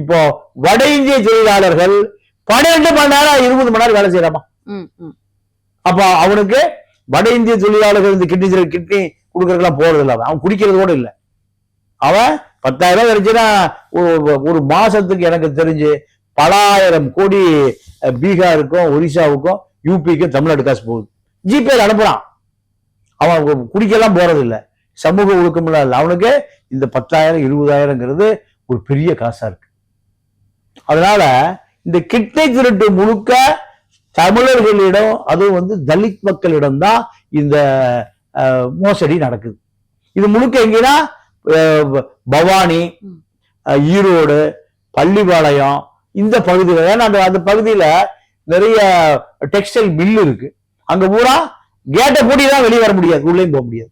இப்போ வட இந்திய தொழிலாளர்கள் 12 மணி நேரம் 20 மணி நேரம் வேலை செய்யறாமா. அப்ப அவனுக்கு வட இந்திய தொழிலாளர்கள் இந்த கிட்னி கொடுக்கறதுலாம் போறது இல்லை, அவன் குடிக்கிறது கூட இல்லை. அவன் 10,000 கிடைச்சுன்னா ஒரு மாசத்துக்கு எனக்கு தெரிஞ்சு பல ஆயிரம் கோடி பீகாருக்கும் ஒரிசாவுக்கும் யூபிக்கும் தமிழ்நாடு காசு போகுது. ஜிபேல அனுப்புறான். அவன் குடிக்கலாம் போறது இல்லை, சமூக ஒழுக்கம் இல்லை. அவனுக்கு இந்த 10,000 20,000ங்கிறது ஒரு பெரிய காசா இருக்கு. அதனால இந்த கிட்னி திருட்டு முழுக்க தமிழர்களிடம், அதுவும் தலித் மக்களிடம் தான் இந்த மோசடி நடக்குது. இது முழுக்க எங்கன்னா பவானி, ஈரோடு, பள்ளிப்பாளையம் இந்த பகுதியில், ஏன்னா அந்த பகுதியில நிறைய டெக்ஸ்டைல் மில் இருக்கு. அங்க பூரா கேட்டை பூட்டி தான் வெளியே வர முடியாது, உள்ளேயும் போக முடியாது.